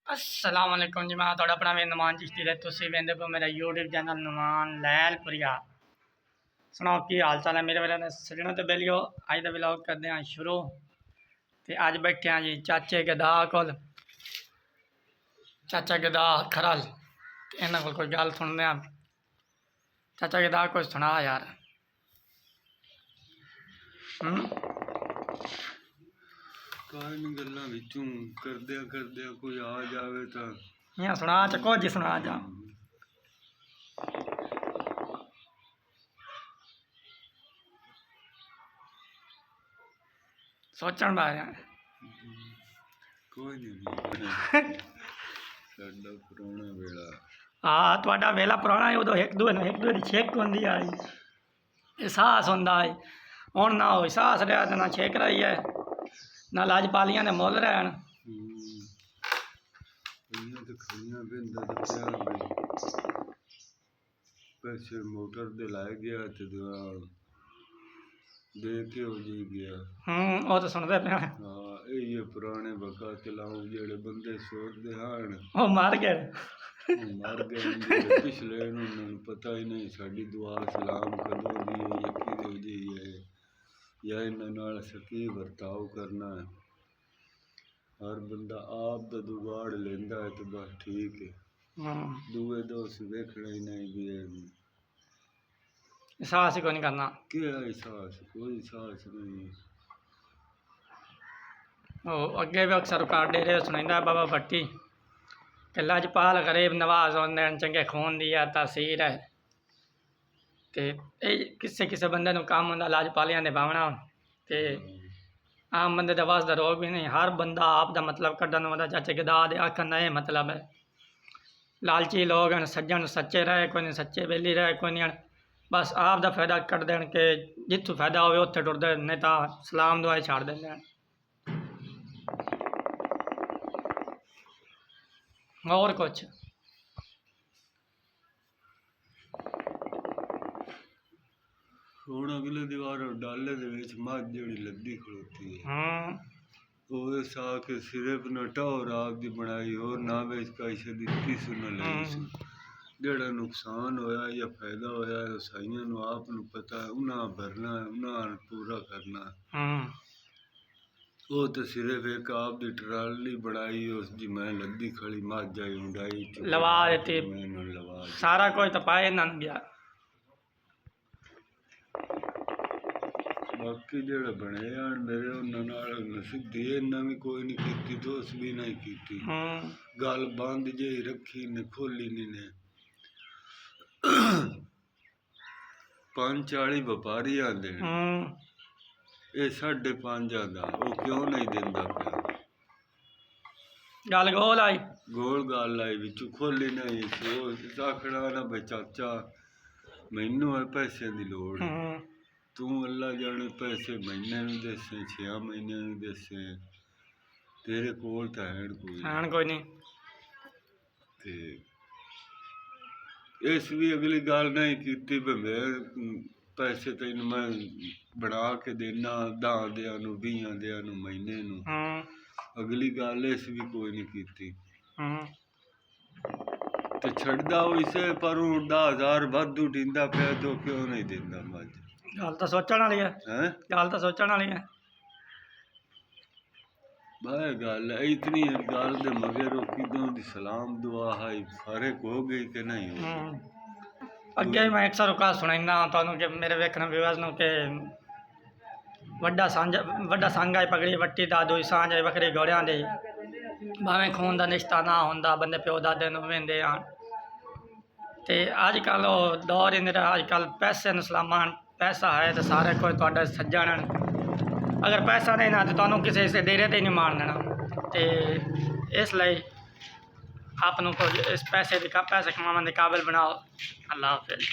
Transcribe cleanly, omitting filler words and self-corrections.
अस्सलाम वालेकुम जी। मैं थोड़ा अपना मेरा नुमान चिश्ती है। तुम वेंदे पे मेरा यूट्यूब चैनल नुमान लैलपुरिया। सुनाओ की हाल चाल है मेरे वाले ने सजनों तो बेलियो। अज का व्लॉग करते हैं शुरू। तो अज बैठे हैं जी चाचे गदा कोल। चाचा गदा खरल इन्होंने को कोई गल सुनते हैं। चाचा गदा कुछ सुना यार। गल्लां विचों करदे कोई आ जावे तां यहाँ सुना चको जी सुना जा। सोचण बारे कोई नहीं साडा पुराना वेला। हाँ तुहाडा वेला पुराना है। उदों एक दूए दी छेक होंदी आई एहसास होंदा है। हुण ना हो एहसास रहा तो ना छेक रही है ना लाजपालियां ने मुल रहन। पैसे मोटर दे लाए गया ते दे के हो जी गया। वो तो सुनते पे। हाँ ये पुराने बका चलाऊ जेड़े बंदे सोचते हैं वो मर गए पिछले उन्होंने पता ही नहीं साड़ी दुआ सलाम कदों दी है या किदे जी है या इन्हां नाल सकी बर्ताव करना है। हर बंदा आप दा जुगाड़ लेंदा है तो बस ठीक है। दूए दोस्त देखना ही नहीं भी एहसास ही कोई नहीं करना। क्या एहसास कोई एहसास नहीं। अगे भी अक्सर रिकॉर्ड डेरे सुनता बाबा भट्टी कि लजपाल गरीब नवाज होंदे चंगे खून दी है तासीर है। तो किसे किसे बंदे नूं काम होंदा लजपालियां दे भावना ते आम बंदे का वास्ता रोग भी नहीं। हर बंदा आप दा मतलब कड्ढन वाला चाचे गदा दे आखन दा मतलब है। लालची लोग हैं सज्जन सच्चे रहे कोई नहीं सच्चे बेली रहे कोई नहीं बस आप दा फायदा कट देन के जितों फायदा हो उत्थे टुरदे नहीं तो सलाम दुआई छाड़ देंगे। और कुछ हुण अगले दीवार डाले दे विच मझ जिहड़ी लद्दी खड़ोती है वो सा के सिर्फ न टौर आप दी बनाई और ना बेच कैसे दित्ती सुन लई जेड़ा नुकसान होया या फायदा होया साइयां नूं आप नूं पता है उन्हां भरना उन्हां पूरा करना। वो तो सिर्फ एक आप दी ट्राली बनाई उस दी मैं लद्दी खड़ी मझ आई उंडाई लवा देती सारा कुछ तो पाए ना गया। बाकी जेड़ा बने मेरे उन्होंने सिद्धि इन्ना भी कोई नहीं की दोस्त भी नहीं की गल बंद जी रखी ने खोली नहीं ने 5-40 व्यापारी आते ये 5.5 आंदा वो क्यों नहीं देंदा पिया। गल गोल आई गोल गल आई बिचू खोली नहीं आखना ना भाई चाचा मैनू है पैसे की लोड़ तू अल्लाह जाने पैसे महीने भी दसे 6 महीने भी दसे तेरे कोल तो है कोई नहीं। इस भी अगली गल नहीं की मैं पैसे तेन मैं बना के देना 10 दिया 20 दिया महीने अगली गल इस भी कोई नहीं की तो छड़दा इसे पर 10,000 वाधू ढींदा पे तो क्यों नहीं देंदा मज। गल तो सोचण वाली है गल तो सोचण वाली है। वह गल है इतनी गल दे मगर किदों दी सलाम दुआ है फर्क हो गई कि नहीं हो। अगे मैं अक्सर औकात सुनाइना तुहानूं कि मेरे वेखण व्यूअर्स नूं कि वड्डा संघ है पगड़ी वट्टी दा दूई सांझ है बकरी घोड़ियां दे भावें खून दा रिश्ता ना होंदा बंदे प्यो दादे नूं वेंदे आ ते अजकल दौर ही नहीं रहा। अजकल पैसे नूं सलामान पैसा है तो सारे कोई तुहाडे सज्जण अगर पैसा नहीं ना तो तुहानूं किसी से डेरे ते नहीं मार देना। तो इसलिए आप इस पैसे कमाने के काबिल बनाओ। अल्लाह हाफिज़।